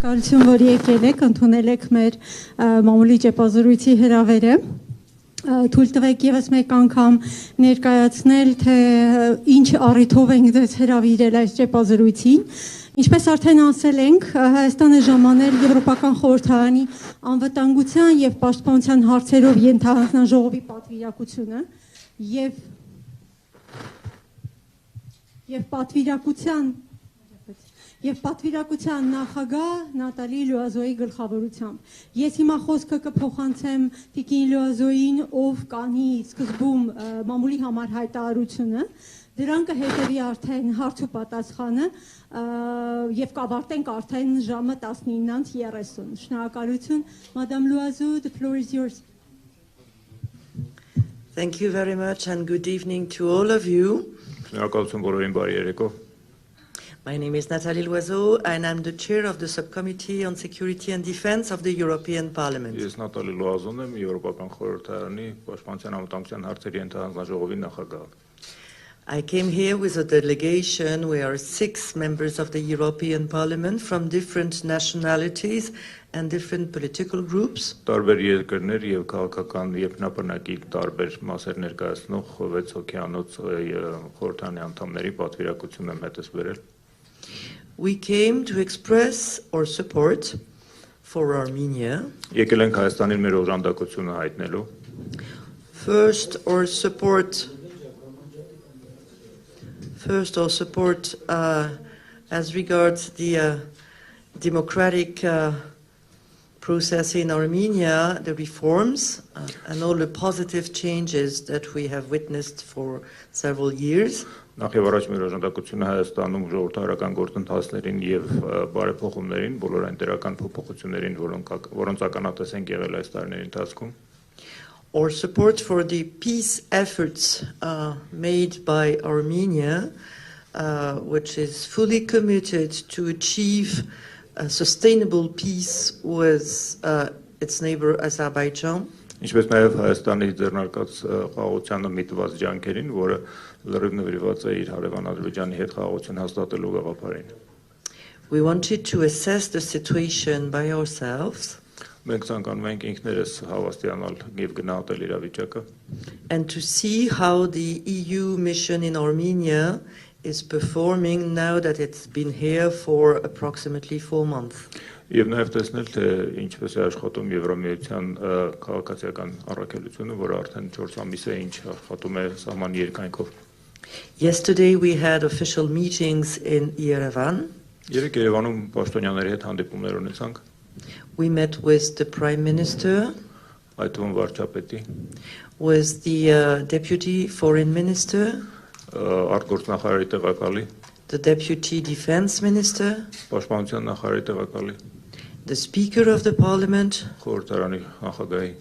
Շնորհակալություն, որ եկել եք, ընդունել եք մեր մամուլի ճեպազրույցի հրավերը։ Թույլ տվեք ևս մեկ անգամ ներկայացնել, թե ինչ առիթով ենք ձեզ հրավիրել այս ճեպազրույցին։ Ինչպես արդեն ասել ենք, Հայաստանը ժամանել Եվրոպական խորհրդարանի անվտանգության եւ պաշտպանության հարցերով ենթահանձնաժողովի պատվիրակությունը եւ պատվիրակության նախագահ Նատալի Լուազոյի գլխավորությամբ։ Ես հիմա խոսքը կփոխանցեմ Տիկին Լուազոյին, ով կանի սկզբում մամուլի համար հայտարարությունը, դրան կհետևի արդեն հարց ու պատասխանը եւ կավարտենք արդեն ժամը 19:30։ Շնորհակալություն, Madame Loiseau, the floor is yours. Thank you very much and good evening to all of you. Շնորհակալություն բոլորին, բարի երեկո։ My name is Natalie Loiseau and I'm the chair of the Subcommittee on Security and Defense of the European Parliament. Ես Նատալի Լուազոն եմ, Եվրոպական խորհրդարանի պաշտպանության անվտանգության հարցերի ենթահանձնաժողովի նախագահ։ I came here with a delegation. We are 6 members of the European Parliament from different nationalities and different political groups. Տարբեր երկրներ եւ քաղաքական եւ բնակի տարբեր մասեր ներկայացնող 6 հոգեանոց խորհրդարանի անդամների պատվիրակություն եմ հետս բերել։ We came to express our support for Armenia. Եկել ենք Հայաստանին մեր օժանդակությունը հայտնելու։ First, our support as regards the democratic process in Armenia, the reforms and all the positive changes that we have witnessed for several years. Նախ եւ առաջ մեր օժանդակությունը Հայաստանում ժողովրդարական գործընթացներին եւ բարեփոխումներին, բոլոր այն դերական փոփոխություններին, որոնց ականատես ենք եղել այս տարիների ընթացքում։ Our support for the peace efforts made by Armenia, which is fully committed to achieve a sustainable peace with its neighbor Azerbaijan. Ինչպես նաև Հայաստանի ձեռնարկած խաղաղությանը միտված ջանքերին, որը լրիվ նվիրված է իր հարևան Ադրբեջանի հետ խաղաղություն հաստատելու գաղափարին։ We wanted to assess the situation by ourselves. Մենք ցանկանում ենք ինքներս հավաստիանալ եւ գնահատել իրավիճակը։ And to see how the EU mission in Armenia is performing now that it's been here for approximately 4 months. Եվ նաև տեսնել, թե ինչպես է աշխատում Եվրամիության քաղաքացիական առաքելությունը, որը արդեն 4 ամիս է ինչ աշխատում է սահման երկայնքով։ Yesterday we had official meetings in Yerevan. Երեք Երևանում պաշտոնյաների հետ հանդիպումներ ունեցանք։ We met with the Prime Minister, այդ թվում վարչապետի, with the Deputy Foreign Minister, արտգործնախարարի տեղակալի, the Deputy Defense Minister, պաշտպանության նախարարի տեղակալի, the Speaker of the Parliament, խորհրդարանի նախագահի,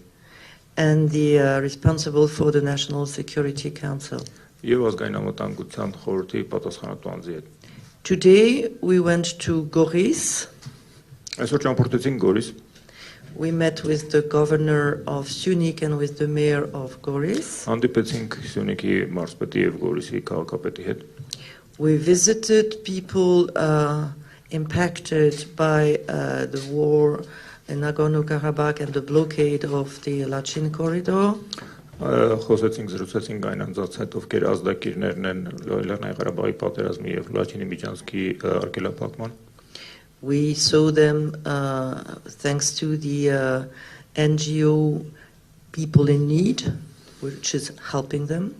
and the responsible for the National Security Council. Եվ ազգային անվտանգության խորհրդի պատասխանատու անձի հետ։ Today we went to Goris. Այսօր ճամփորդեցինք Գորիս։ We met with the governor of Syunik and with the mayor of Goris. Հանդիպեցինք Սյունիքի մարզպետի եւ Գորիսի քաղաքապետի հետ։ We visited people impacted by the war in Nagorno-Karabakh and the blockade of the Lachin corridor. Խոսեցինք, զրուցեցինք այն անձանց հետ, ովքեր ազդակիրներն են Լեռնային Ղարաբաղի պատերազմի եւ Լաչինի միջանցքի արգելափակման։ We saw them thanks to the NGO People in Need, which is helping them.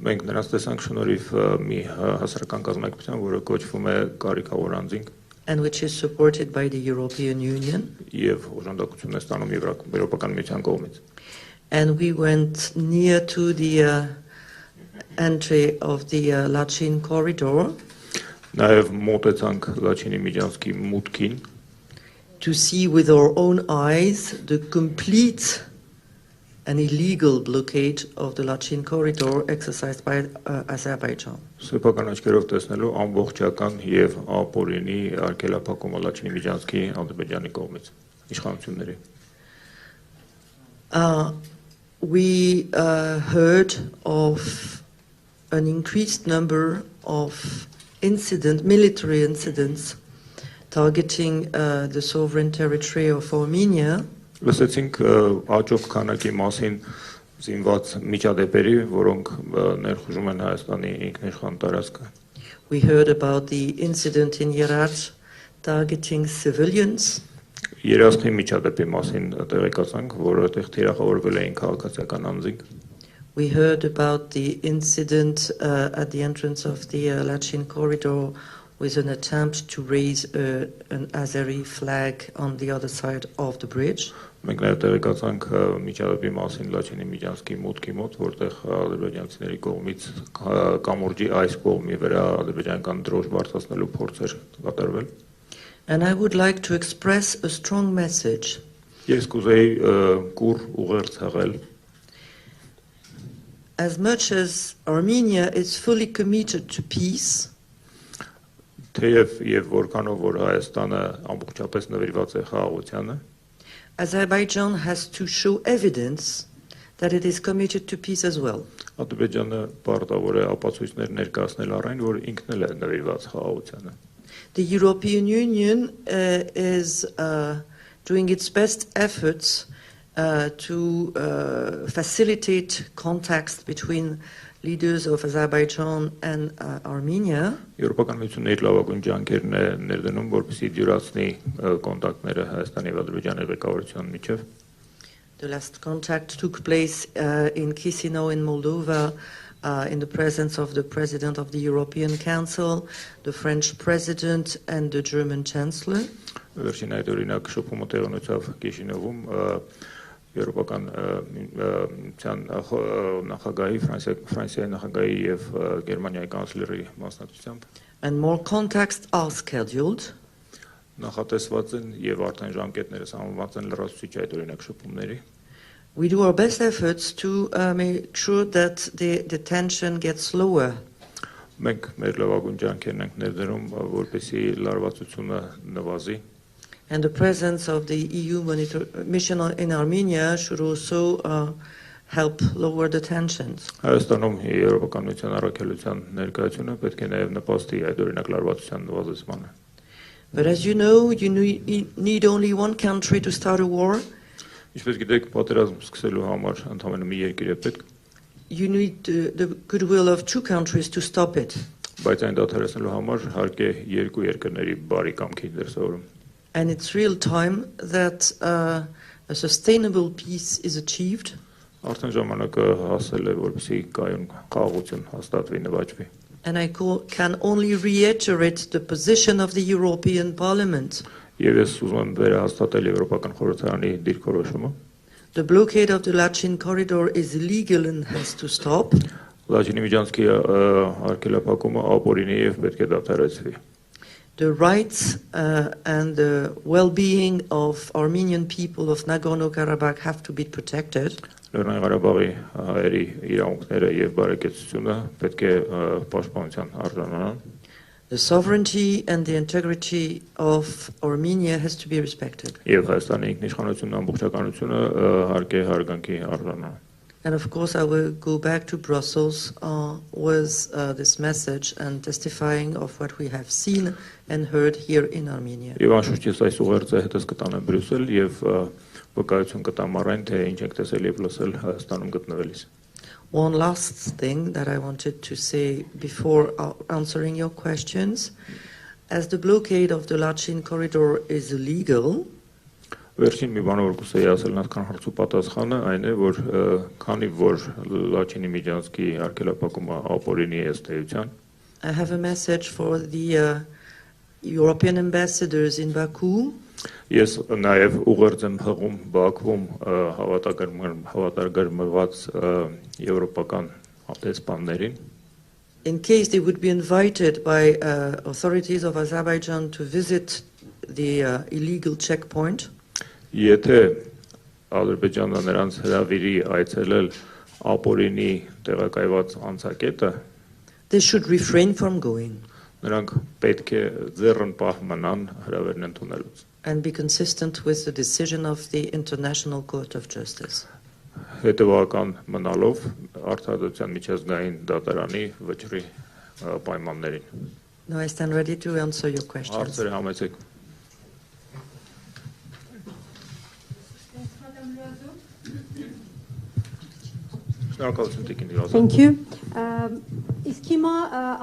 Մենք նրանց տեսանք շնորհիվ մի հասարակական կազմակերպության, որը կոչվում է Կարիքավոր անձինք, and which is supported by the European Union. Եվ օժանդակություն է ստանում Եվրոպական միության կողմից։ And we went near to the entry of the Lachin corridor. Նաև մոտեցանք Լաչինի միջանցքի մուտքին, to see with our own eyes the complete and illegal blockade of the Lachin corridor exercised by Azerbaijan. Սեփական աչքերով տեսնելու ամբողջական եւ ապօրինի արգելափակումը Լաչինի միջանցքի Ադրբեջանի կողմից իշխանությունների։ We heard of an increased number of military incidents targeting the sovereign territory of Armenia. Լսեցինք աճող քանակի մասին զինված միջադեպերի, որոնք ներխուժում են Հայաստանի ինքնիշխան տարածքը։ We heard about the incident in Herat targeting civilians. Երասխի միջադեպի մասին տեղեկացանք, որը այդտեղ թիրախավորվել էին քաղաքացիական անձինք։ We heard about the incident at the entrance of the Lachin corridor with an attempt to raise an Azeri flag on the other side of the bridge. Մենք նաև տեղեկացանք միջադեպի մասին Լաչինի Միջանցքի մուտքի մոտ, որտեղ ադրբեջանցիների կողմից կամուրջի այս կողմի վրա ադրբեջանական դրոշ բարձրացնելու փորձեր կատարվել։ And I would like to express a strong message. Ես կուզեի կուր ուղերձ հղել։ As much as Armenia is fully committed to peace, Թեև եւ որքանով որ Հայաստանը ամբողջապես նվիրված է խաղաղությանը, Azerbaijan has to show evidence that it is committed to peace as well. Ադրբեջանը պարտավոր է ապացույցներ ներկայացնել առայն, որ ինքն էլ է նվիրված խաղաղությանը։ The European Union is doing its best efforts to facilitate contacts between leaders of Azerbaijan and Armenia. Եվրոպական միությունը իր լավագույն ջանքերն է ներդնում, որպեսզի դյուրացնի կոնտակտները Հայաստանի եւ Ադրբեջանի ղեկավարության միջև։ The last contact took place in Chisinau in Moldova in the presence of the President of the European Council, the French President and the German Chancellor. Վերջին այդ օրինակ շփումը տեղի ունեցավ Կիշինևում Եվրոպական միության նախագահի, Ֆրանսիայի նախագահի եւ Գերմանիայի կանցլերի մասնակցությամբ։ And more contacts are scheduled. Նախատեսված են եւ արդեն ժամկետները սահմանված են լրացուցիչ այդ օրինակ շփումների։ We do our best efforts to make sure that the tension gets lower. Մենք մեր լավագույն ջանքերն ենք ներդնում, որպեսզի լարվածությունը նվազի։ And the presence of the EU mission in Armenia should also help lower the tensions. Հայաստանում Եվրոպական միության առաքելության ներկայությունը պետք է նաև նպաստի այդ օրինակ լարվածության նվազեցմանը։ But as you know, you need only one country to start a war. Ինչպես գիտեք, պատերազմ սկսելու համար ընդամենը մի երկիր է պետք։ You need the goodwill of two countries to stop it. Բայց այն դադարեցնելու համար հարկ է երկու երկրների բարի կամքի դրսևորում։ And it's real time that a sustainable peace is achieved. Արդեն ժամանակը հասել է, որպեսզի կայուն խաղաղություն հաստատվի, նվաճվի։ And I can only reiterate the position of the European Parliament. Եվ ես ուզում եմ վերահաստատել Եվրոպական խորհրդարանի դիրքորոշումը։ The blockade of the Lachin corridor is illegal and has to stop. Լաչինի միջանցքի արգելափակումը ապօրինի եւ պետք է դադարեցվի։ The rights and the well-being of Armenian people of Nagorno-Karabakh have to be protected. Լեռնային Ղարաբաղի հայերի իրավունքները եւ բարեկեցությունը պետք է պաշտպանության արժանանան։ The sovereignty and the integrity of Armenia has to be respected. Եվ Հայաստանի ինքնիշխանությունն ամբողջականությունը հարկ է հարգանքի արժանանան։ And of course, I will go back to Brussels with this message and testifying of what we have seen and heard here in Armenia. Եվ անշուշտ ես այս ուղերձը հետս կտանեմ Բրյուսել եւ վկայություն կտամ առայն թե ինչ ենք տեսել եւ լսել Հայաստանում գտնվելիս։ One last thing that I wanted to say before answering your questions, as the blockade of the Lachin corridor is illegal. Վերջին մի բան որ կուզեի ասել նախքան հարցու պատասխանը այն է որ քանի որ Լաչինի միջանցքի արգելափակումը ապօրինի է ըստ էության I have a message for the European ambassadors in Baku. Ես նաև ուղերձ եմ հղում Բաքվում հավատարգրմված եվրոպական դեսպաններին In case they would be invited by authorities of Azerbaijan to visit the illegal checkpoint. Եթե Ադրբեջանը նրանց հրավիրի այցելել ապօրինի տեղակայված անցակետը, they should refrain from going. Նրանք պետք է ձեռն պահ մնան հրավերն ընդունելուց։ And be consistent with the decision of the International Court of Justice. Հետևական մնալով արտադրության միջազգային դատարանի վճռի պայմաններին։ Now I stand ready to answer your questions. Հարցերը համեցեք։ Thank you. Իսկ հիմա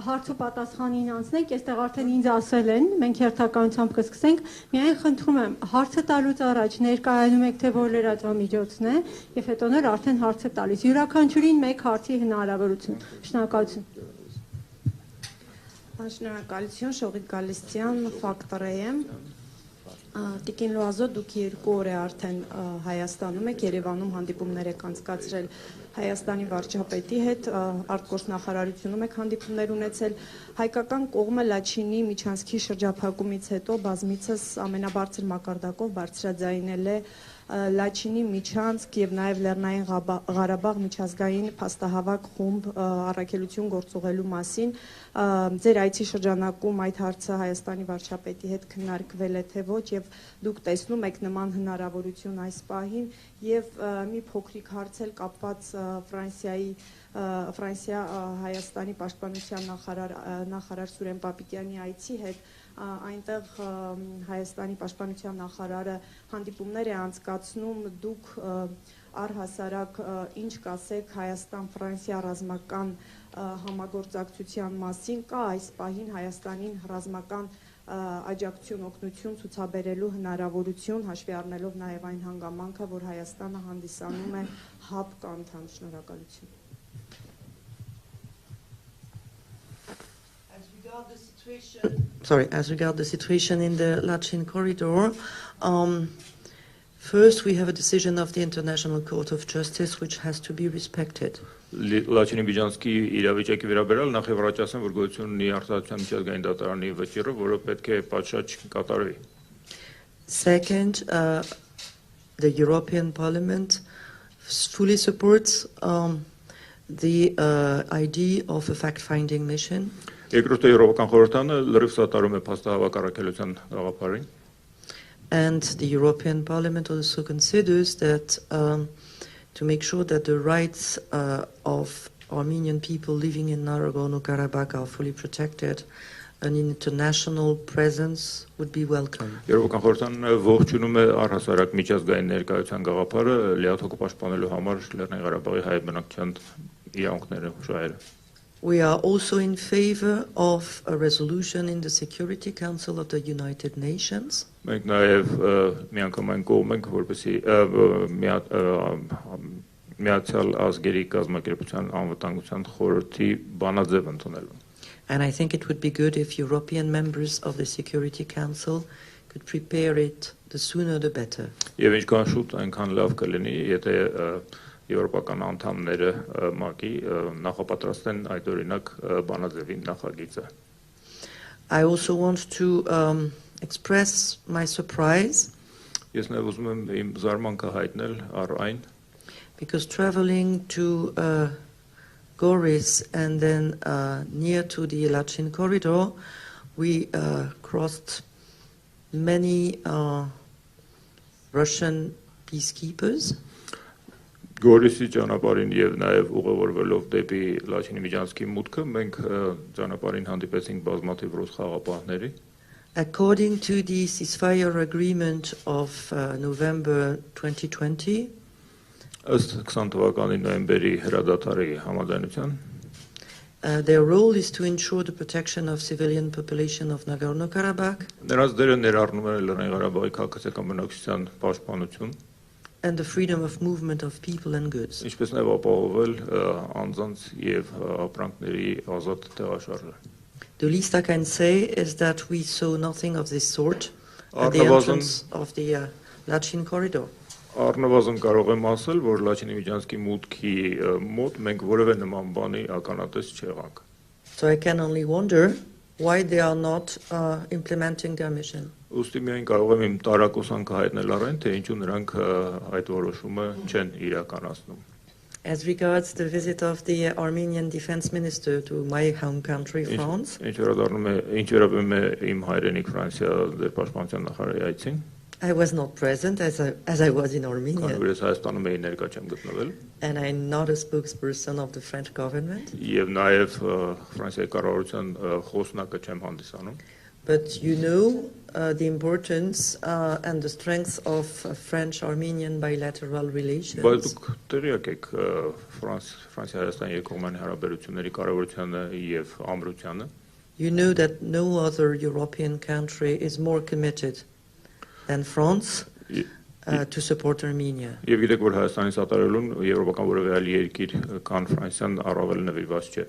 հարցու պատասխանին անցնենք, այստեղ արդեն ինձ ասել են, մենք հերթականությամբ կսկսենք, միայն խնդրում եմ, հարցը տալուց առաջ ներկայանում եք, թե որ լրատվամիջոցն է, եւ հետո նոր արդեն հարցը տալիս։ Յուրաքանչյուրին մեկ հարցի հնարավորություն։ Շնորհակալություն։ Շնորհակալություն, Շողիկ Գալստյան, Ֆակտոր եմ։ Տիկին Լուազո, դուք 2 օր է արդեն Հայաստանում եք, Երևանում հանդիպումներ եք անցկացրել Հայաստանի վարչապետի հետ, արտգործնախարարությունում եք հանդիպումներ ունեցել, հայկական կողմը Լաչինի միջանցքի շրջափակումից հետո բազմիցս ամենաբարձր մակարդակով բարձրաձայնել է Լաչինի միջանցք եւ նաեւ Լեռնային Ղարաբաղ միջազգային փաստահավաք խումբ առաքելություն գործուղելու մասին ձեր այցի շրջանակում այդ հարցը Հայաստանի վարչապետի հետ քննարկվել է թե ոչ եւ դուք տեսնում եք նման հնարավորություն այս պահին եւ մի փոքրիկ հարց էլ կապված Ֆրանսիա Հայաստանի պաշտպանության նախարար Սուրեն Պապիկյանի այցի հետ այնտեղ Հայաստանի պաշտպանության նախարարը հանդիպումներ է անցկացնում, դուք առհասարակ ինչ կասեք Հայաստան-Ֆրանսիա ռազմական համագործակցության մասին, կա այս պահին Հայաստանին ռազմական աջակցություն, օգնություն ցուցաբերելու հնարավորություն, հաշվի առնելով նաև այն հանգամանքը, որ Հայաստանը հանդիսանում է հապ անդամ։ Շնորհակալություն։ As regards the situation in the Lachin corridor, first we have a decision of the International Court of Justice which has to be respected. Լաչինի միջանցքի իրավիճակի վերաբերյալ նախ եւ առաջ ասեմ, որ գոյություն ունի արտադրության միջազգային դատարանի վճիռը, որը պետք է պատշաճ կատարվի։ Second, the European Parliament fully supports the idea of a fact-finding mission. Երկրորդը Եվրոպական խորհրդարանը լրիվ սատարում է փաստահավաք առաքելության գաղափարին։ And the European Parliament also considers that to make sure that the rights of Armenian people living in Nagorno-Karabakh are fully protected, an international presence would be welcome. Եվրոպական խորհրդարանը ողջունում է առհասարակ միջազգային ներկայության գաղափարը լիաթոք պաշտպանելու համար Լեռնային Ղարաբաղի հայ բնակչության իրավունքները շահերը։ We are also in favor of a resolution in the Security Council of the United Nations. Մենք նաև միանգամայն կողմ ենք, որպեսզի Միացյալ ազգերի կազմակերպության անվտանգության խորհրդի բանաձև ընդունելու։ And I think it would be good if European members of the Security Council could prepare it, the sooner the better. Եվ ինչքան շուտ այնքան լավ կլինի, եթե Եվրոպական անդամները ՄԱԿ-ի նախապատրաստեն այդ օրինակ բանաձևի նախագիծը։ I also want to express my surprise. Ես նաև ուզում եմ իմ զարմանքը հայտնել առ այն, because traveling to Goris and then near to the Lachin corridor, we crossed many Russian peacekeepers. Գորիսի ճանապարհին եւ նաեւ ուղևորվելով դեպի Լաչինի միջանցքի մուտքը մենք ճանապարհին հանդիպեցինք բազմաթիվ ռուս խաղապահների։ According to the ceasefire agreement of November 2020, ըստ 20 թվականի նոյեմբերի հրադադարի համաձայնության, their role is to ensure the protection of civilian population of Nagorno-Karabakh. Նրանց դերը ներառնում է Լեռնային Ղարաբաղի քաղաքացիական բնակչության պաշտպանություն and the freedom of movement of people and goods. Ինչպես նաև ապահովել անձանց եւ ապրանքների ազատ տեղաշարժը։ The least I can say is that we saw nothing of this sort at the entrance of the Lachin corridor. Առնվազն կարող եմ ասել, որ Լաչինի միջանցքի մուտքի մոտ մենք որևէ նման բանի ականատես չեղանք։ So I can only wonder why they are not implementing their mission. Ուստի միայն կարող եմ իմ տարակուսանքը հայտնել առայն, թե ինչու նրանք այդ որոշումը չեն իրականացնում։ As regards the visit of the Armenian defense minister to my home country, France, Ինչ վերաբերում է իմ հայրենիք Ֆրանսիա դեր պաշտպանության նախարարի այցին, I was not present as I was in Armenia. Քանի Հայաստանում էի ներկա չեմ գտնվել։ And I'm not a spokesperson of the French government. Եվ նաև Ֆրանսիայի կառավարության խոսնակը չեմ հանդիսանում։ But you know the importance and the strength of French-Armenian bilateral relations. Բայց դուք տեղյակ եք Ֆրանսիա-Հայաստանի երկկողմանի հարաբերությունների կարևորությանը եւ ամրությանը։ You know that no other European country is more committed than France to support Armenia. Եվ գիտեք, որ Հայաստանի սատարելուն եվրոպական որևէ այլ երկիր կան Ֆրանսիան առավել նվիրված չէ։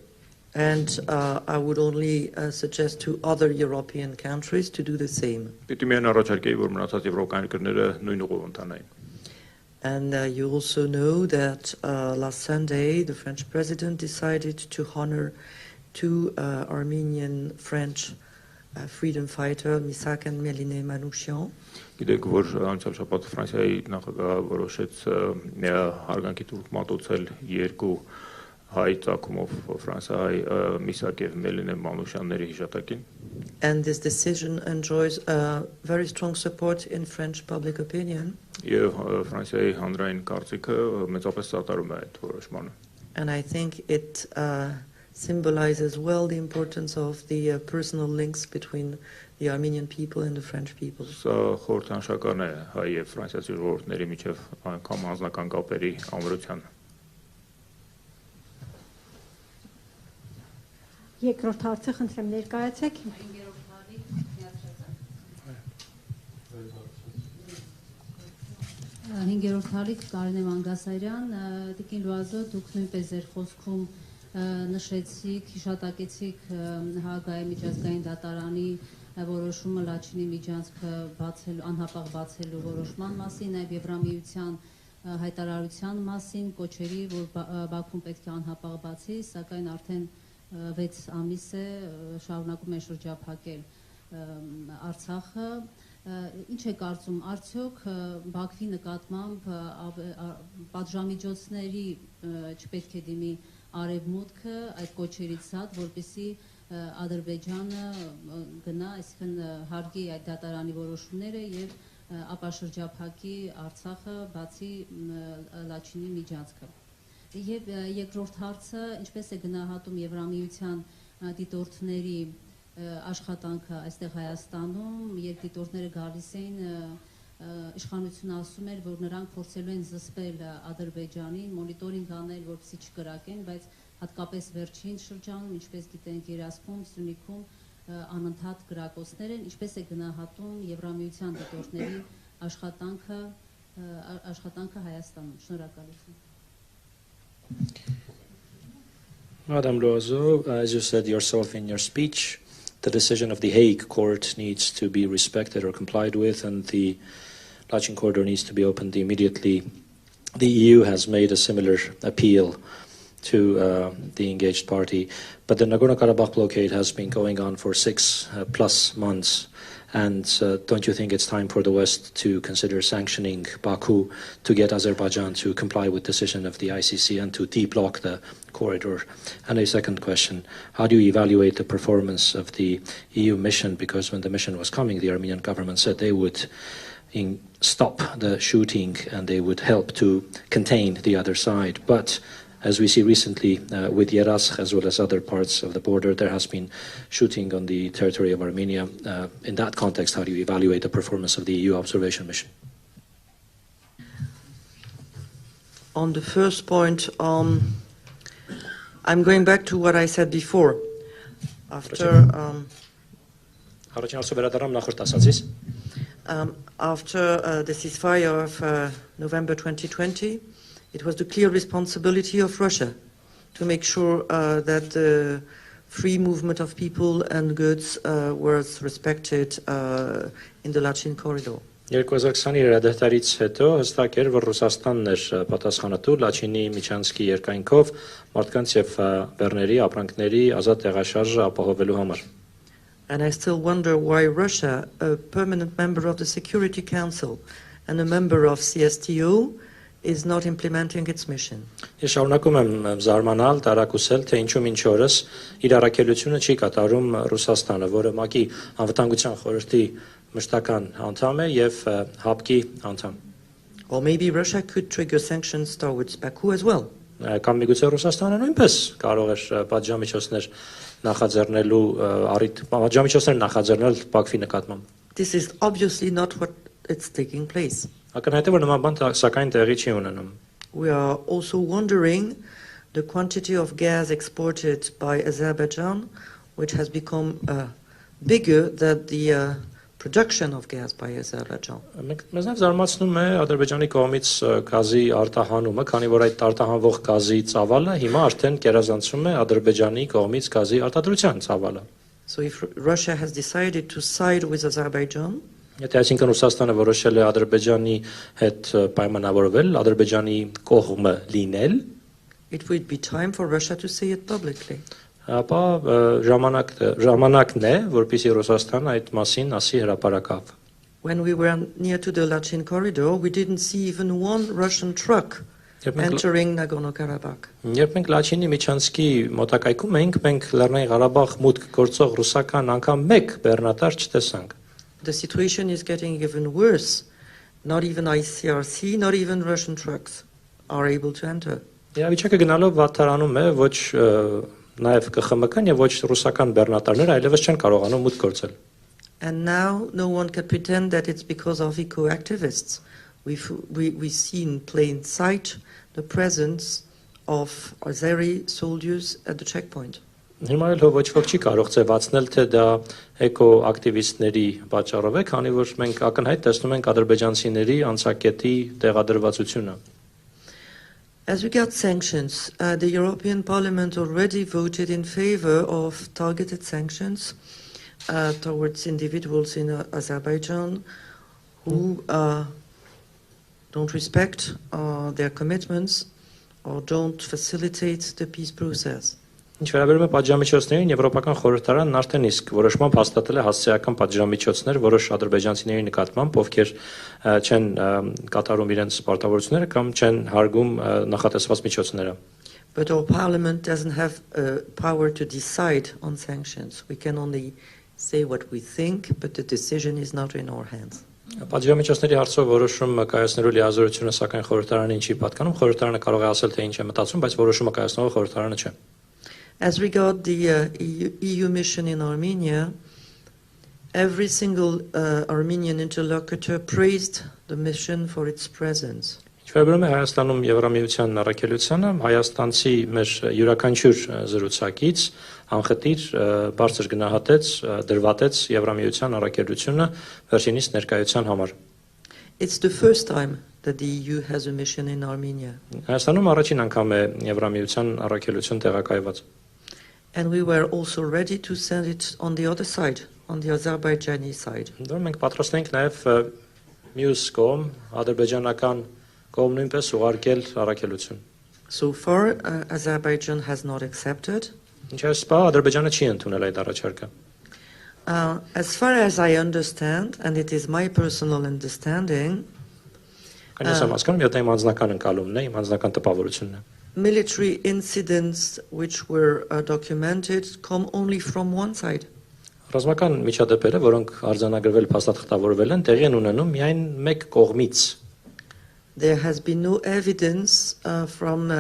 And I would only suggest to other European countries to do the same. Պիտի միայն առաջարկեի, որ մնացած եվրոպական երկրները նույն ուղով ընթանային։ And you also know that last Sunday the French president decided to honor two Armenian French freedom fighter, Misak and Meline Manouchian. Գիտեք, որ անցյալ շաբաթ Ֆրանսիայի նախագահը որոշեց հարգանքի տուրք մատուցել երկու հայ ցակումով Ֆրանսիայի Միսակ եւ Մելինե Մանուշյանների հիշատակին։ And this decision enjoys very strong support in French public opinion. Եվ Ֆրանսիայի հանրային կարծիքը մեծապես սատարում է այդ որոշմանը։ And I think it symbolizes well the importance of the personal links between the Armenian people and the French people. Սա խորհրդանշական է հայ եւ ֆրանսիացի ժողովուրդների միջև անգամ անձնական կապերի ամրությանը։ Երկրորդ հարցը խնդրեմ ներկայացեք։ Հինգերորդ հարիկ Կարինե Մանգասարյան, Տիկին Լուազո, դուք նույնպես ձեր խոսքում նշեցիք, հիշատակեցիք Հաագայի միջազգային դատարանի որոշումը Լաչինի միջանցքը անհապաղ բացելու որոշման մասին, նաև Եվրամիության հայտարարության մասին, կոչերի, որ Բաքուն պետք է անհապաղ բացի, սակայն արդեն 6 ամիս է շարունակում է շրջափակել Արցախը։ Ինչ է կարծում, արդյոք Բաքվի նկատմամբ պատժամիջոցների չպետք է դիմի արևմուտքը այդ կոչերից ցած, որպեսզի Ադրբեջանը գնա, այսինքն հարգի այդ դատարանի որոշումները եւ ապա շրջափակի Արցախը բացի Լաչինի միջանցքը։ Եվ երկրորդ հարցը, ինչպես է գնահատում Եվրամիության դիտորդների աշխատանքը այստեղ Հայաստանում, երբ դիտորդները գալիս էին, իշխանությունը ասում էր, որ նրանք փորձելու են զսպել Ադրբեջանին, մոնիտորինգ անել, որպեսզի չկրակեն, բայց հատկապես վերջին շրջանում, ինչպես գիտենք, Երասպում, Սյունիքում անընդհատ կրակոցներ են, ինչպես է գնահատում Եվրամիության դիտորդների աշխատանքը Հայաստանում։ Շնորհակալություն։ Madam Loiseau, as you said yourself in your speech, the decision of the Hague court needs to be respected or complied with, and the Lachin corridor needs to be opened immediately. The EU has made a similar appeal to the engaged party, but the Nagorno-Karabakh blockade has been going on for 6+ months. And don't you think it's time for the West to consider sanctioning Baku to get Azerbaijan to comply with decision of the ICC and to deblock the corridor? And a second question, how do you evaluate the performance of the EU mission? Because when the mission was coming, the Armenian government said they would stop the shooting and they would help to contain the other side. But as we see recently with Yerazh as well as other parts of the border, there has been shooting on the territory of Armenia. In that context, how do you evaluate the performance of the EU observation mission? On the first point, I'm going back to what I said before. After the ceasefire of November 2020, it was the clear responsibility of Russia to make sure that the free movement of people and goods was respected in the Lachin corridor. 2020-ի հրադադարից հետո հստակ էր, որ Ռուսաստանն էր պատասխանատու Լաչինի միջանցքի երկայնքով մարդկանց եւ բեռների, ապրանքների ազատ տեղաշարժը ապահովելու համար։ And I still wonder why Russia, a permanent member of the Security Council and a member of CSTO, is not implementing its mission. Ես շարունակում եմ զարմանալ, տարակուսել, թե ինչու մինչ օրս իր առաքելությունը չի կատարում Ռուսաստանը, որը ՄԱԿ-ի անվտանգության խորհրդի մշտական անդամ է եւ ՀԱՊԿ-ի անդամ։ Or maybe Russia could trigger sanctions towards Baku as well. Կամ միգուցե Ռուսաստանը նույնպես կարող էր պատժամիջոցներ նախաձեռնելու պատժամիջոցներ նախաձեռնել Բաքվի նկատմամբ։ This is obviously not what it's taking place. Ակնհայտ է, որ նման բան սակայն տեղի չի ունենում։ We are also wondering the quantity of gas exported by Azerbaijan, which has become bigger than the production of gas by Azerbaijan. Մեզ նաև զարմացնում է Ադրբեջանի կողմից գազի արտահանումը, քանի որ այդ արտահանվող գազի ծավալը հիմա արդեն կերազանցում է Ադրբեջանի կողմից գազի արտադրության ծավալը։ So if Russia has decided to side with Azerbaijan, Եթե այսինքն Ռուսաստանը որոշել է Ադրբեջանի հետ պայմանավորվել, Ադրբեջանի կողմը լինել, it would be time for Russia to say it publicly. ապա ժամանակն է, որպեսզի Ռուսաստանը այդ մասին ասի հրապարակավ։ When we were near to the Lachin corridor, we didn't see even one Russian truck entering Nagorno-Karabakh. Երբ մենք Լաչինի միջանցքի մոտակայքում էինք, մենք Լեռնային Ղարաբաղ մուտք գործող ռուսական անգամ մեկ բեռնատար չտեսանք։ The situation is getting even worse. Not even ICRC, not even Russian trucks are able to enter. Իրավիճակը գնալով վատթարանում է, ոչ նաև ԿԽՄԿ-ն եւ ոչ ռուսական բեռնատարները այլևս չեն կարողանում մուտք գործել։ And now no one can pretend that it's because of eco-activists. We see in plain sight the presence of Azeri soldiers at the checkpoint. Հիմա էլ ոչ ոք չի կարող ծեվացնել, թե դա էկո-ակտիվիստների պատճառով է, քանի որ մենք ակնհայտ տեսնում ենք ադրբեջանցիների անցակետի տեղադրվածությունը։ As regards sanctions, the European Parliament already voted in favor of targeted sanctions towards individuals in Azerbaijan who don't respect their commitments or don't facilitate the peace process. Ինչ վերաբերում է պատժամիջոցներին, Եվրոպական խորհրդարանն արդեն իսկ որոշմամբ հաստատել է հասցեական պատժամիջոցներ որոշ ադրբեջանցիների նկատմամբ, ովքեր չեն կատարում իրենց պարտավորությունները կամ չեն հարգում նախատեսված միջոցները։ But our parliament doesn't have power to decide on sanctions. We can only say what we think, but the decision is not in our hands. Պատժամիջոցների հարցով որոշումը կայացնելու լիազորությունը սակայն խորհրդարանին չի պատկանում, խորհրդարանը կարող է ասել, թե ինչ է մտածում, բայց որոշումը կայացնողը խորհրդարանը չէ։ As regard the EU mission in Armenia, every single Armenian interlocutor praised the mission for its presence. Ինչ վերաբերում է Հայաստանում Եվրամիության առաքելությանը, հայաստանցի մեր յուրաքանչյուր զրուցակից անխտիր բարձր գնահատեց, դրվատեց Եվրամիության առաքելությունը վերջինիս ներկայության համար։ It's the first time that the EU has a mission in Armenia. Հայաստանում առաջին անգամ է Եվրամիության առաքելություն տեղակայված։ And we were also ready to send it on the other side, on the Azerbaijani side. Դեռ մենք պատրաստ ենք նաև մյուս կողմ, ադրբեջանական կողմ նույնպես ուղարկել առաքելություն։ So far, Azerbaijan has not accepted. Ինչպես բա Ադրբեջանը չի ընդունել այդ առաջարկը։ As far as I understand, and it is my personal understanding, Կանես եմ հասկանում, եթե իմ անձնական ընկալումն է, իմ անձնական տպավորությունն է։ military incidents which were documented come only from one side. Ռազմական միջադեպերը, որոնք արձանագրվել, փաստաթղթավորվել են, տեղի են ունենում միայն մեկ կողմից։ There has been no evidence from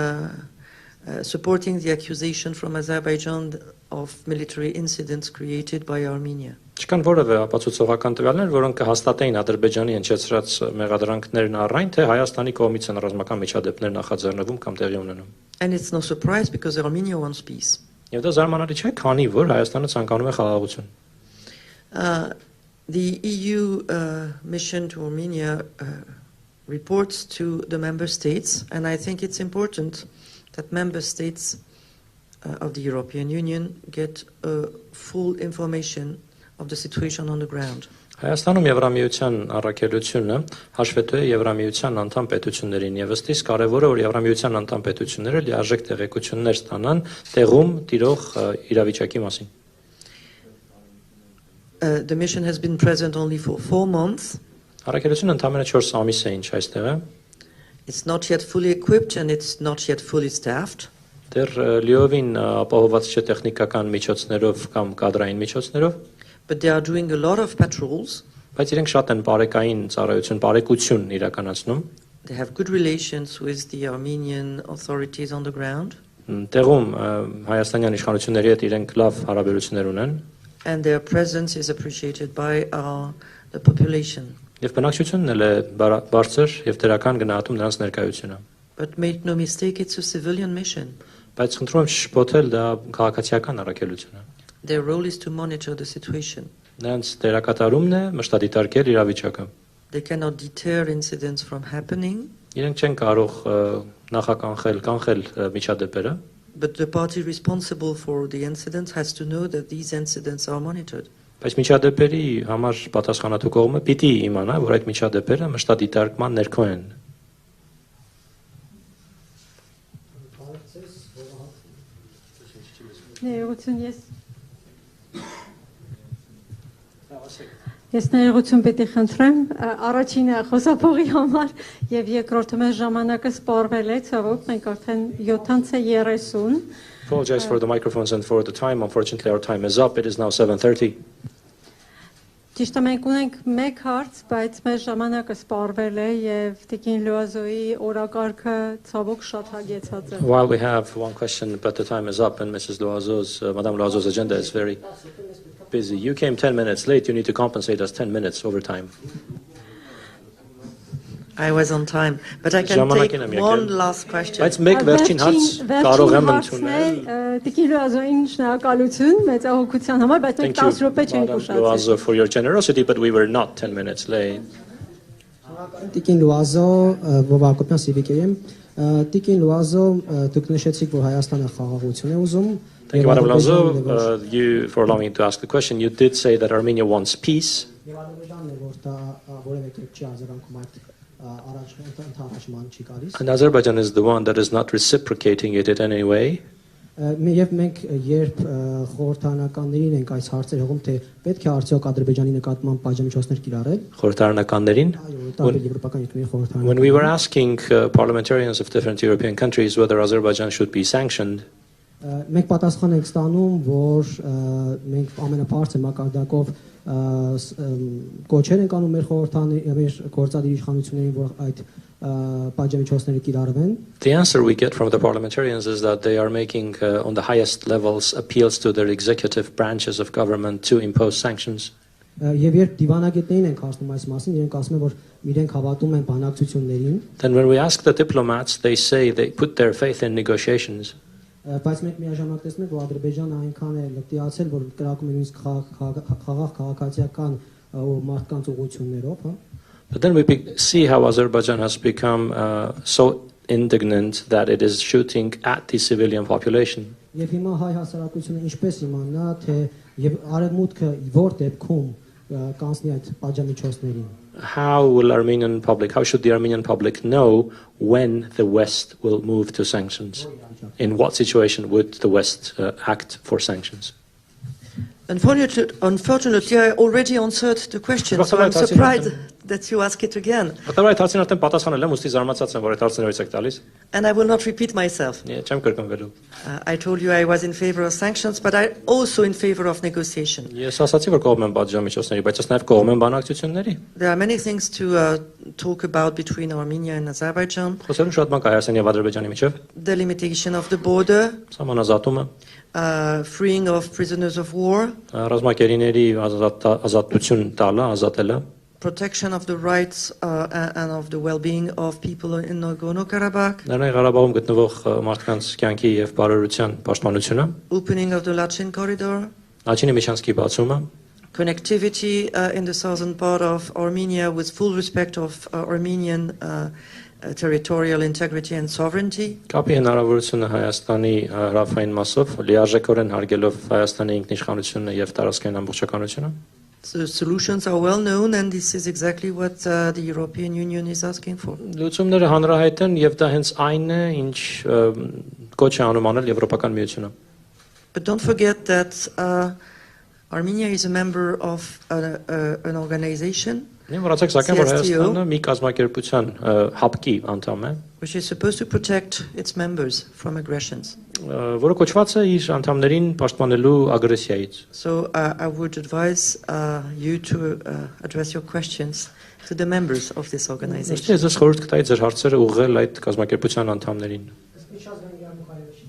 supporting the accusation from Azerbaijan of military incidents created by Armenia. Չկան որևէ ապացուցողական տվյալներ, որոնք կհաստատեին Ադրբեջանի հնչեցրած մեղադրանքներն առայն, թե Հայաստանի կողմից են ռազմական միջադեպներ նախաձեռնվում կամ տեղի ունենում։ And it's no surprise because Armenia wants peace. Եվ դա զարմանալի չէ, քանի որ Հայաստանը ցանկանում է խաղաղություն։ The EU mission to Armenia reports to the member states, and I think it's important that member states of the European Union get full information of the situation on the ground. Հայաստանում Եվրամիության առաքելությունը հաշվետու է Եվրամիության անդամ պետություններին եւ ըստ իս կարեւոր է որ Եվրամիության անդամ պետությունները լիարժեք տեղեկություններ ստանան տեղում տիրող իրավիճակի մասին։ The mission has been present only for 4 months. Առաքելությունը ընդամենը 4 ամիս է ինչ այստեղ է։ It's not yet fully equipped and it's not yet fully staffed. Դեռ լիովին ապահովված չէ տեխնիկական միջոցներով կամ կադրային միջոցներով։ But they are doing a lot of patrols. Բայց իրենք շատ են բարեկային ծառայություն, բարեկություն իրականացնում։ They have good relations with the Armenian authorities on the ground. տեղում հայաստանյան իշխանությունների հետ իրենք լավ հարաբերություններ ունեն and their presence is appreciated by the population. եւ բնակչությունն էլ է բարձր եւ դրական գնահատում նրանց ներկայությունը But make no mistake, it's a civilian mission. բայց խնդրում եմ չշփոթել դա քաղաքացիական առաքելություն է Their role is to monitor the situation. նրանց դերակատարումն է մշտադիտարկել իրավիճակը They cannot deter incidents from happening, իրենք չեն կարող կանխել միջադեպերը but the party responsible for the incidents has to know that these incidents are monitored. բայց միջադեպերի համար պատասխանատու կողմը պիտի իմանա որ այդ միջադեպերը մշտադիտարկման ներքո են Ես ներողություն պետք է խնդրեմ առաջինը խոսափողի համար եւ երկրորդը մեր ժամանակը սպառվել է ցավոք մենք արդեն 7:30 Apologize for the microphones and for the time unfortunately our time is up it is now 7:30 Ճիշտ է մենք ունենք մեկ հարց բայց մեր ժամանակը սպառվել է եւ Տիկին Լուազոյի օրակարգը ցավոք շատ հագեցած է While we have one question but the time is up and Madame Loazo's agenda is very busy. You came 10 minutes late. You need to compensate us 10 minutes overtime. I was on time, but I can take one last question. Բայց մեկ վերջին հարց կարող եմ ընդունել։ Տիկին Լուազոյին շնորհակալություն մեծահոգության համար, բայց մենք 10 րոպե չենք ուշացել։ Loazo for your generosity, but we were not 10 minutes late. Տիկին Լուազո, Վովակոպյան Սիվիկեյեմ, Տիկին Լուազո, դուք նշեցիք, որ Հայաստանը խաղաղություն է ուզում։ Thank you, Madam Loazo, you for allowing me to ask the question. You did say that Armenia wants peace. And Azerbaijan is the one that is not reciprocating it in any way. Եվ մենք երբ խորհրդարանականներին ենք այս հարցերը հողում թե պետք է արդյոք Ադրբեջանի նկատմամբ պատժամիջոցներ կիրառել Խորհրդարանականներին When we were asking parliamentarians of different European countries whether Azerbaijan should be sanctioned մենք պատասխան ենք ստանում որ մենք ամենաբարձր մակարդակով կոչեր ենք անում մեր խորհրդանի մեր գործադիր իշխանություններին որ այդ The answer we get from the parliamentarians is that they are making on the highest levels appeals to their executive branches of government to impose sanctions. Then when we ask the diplomats, they say they put their faith in negotiations. Բայց մենք միաժամանակ տեսնում ենք որ Ադրբեջանը այնքան է լկտիացել որ կրակում է նույնիսկ խաղաղ քաղաքացիական մարդկանց ուղղություններով, հա But then we see how Azerbaijan has become so indignant that it is shooting at the civilian population. Եվ հիմա հայ հասարակությունը ինչպես իմանա թե եւ արևմուտքը որ դեպքում կանցնի այդ պատժամիջոցներին How should the Armenian public know when the West will move to sanctions? In what situation would the West act for sanctions? Unfortunately, I already answered the question, so I'm surprised that you ask it again. And I will not repeat myself. I told you I was in favor of sanctions, but I also in favor of negotiation. There are many things to talk about between Armenia and Azerbaijan. Delimitation of the border, freeing of prisoners of war, protection of the rights and of the well-being of people in Nagorno-Karabakh, opening of the Lachin corridor, connectivity in the southern part of Armenia with full respect of Armenian territorial integrity and sovereignty. The solutions are well known, and this is exactly what the European Union is asking for. But don't forget that Armenia is a member of an organization, CSTO, which is supposed to protect its members from aggressions. So I would advise you to address your questions to the members of this organization.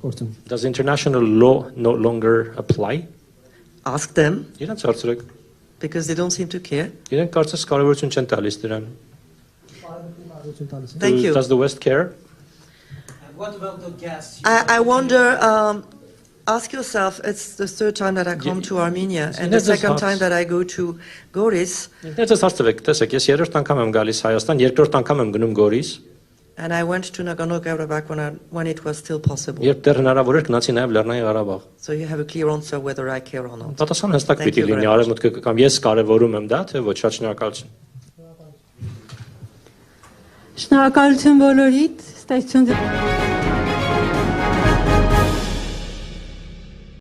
գործում։ Does international law no longer apply? Ask them, Իրենց հարցրեք։ because they don't seem to care. Իրենք կարծես կարևորություն չեն տալիս դրան։ Thank you. Does the West care? What about the gas? I wonder, ask yourself, it's the third time that I come to Armenia, and the This is second hot. time that I go to Goris, Ինքներս հարցրեք, տեսեք, ես երրորդ անգամ եմ գալիս Հայաստան, երկրորդ անգամ եմ գնում Գորիս, and I went to Nagorno-Karabakh when it was still possible. երբ դեռ հնարավոր էր գնացի նաև Լեռնային Ղարաբաղ։ So you have a clear answer whether I care or not. Պատասխան հստակ Thank պիտի you very լինի, much. արևմուտքը կամ ես կարևորում եմ դա, թե ոչ, շատ շնորհակալություն։ Շնորհակալություն բոլորիդ, ստացիոն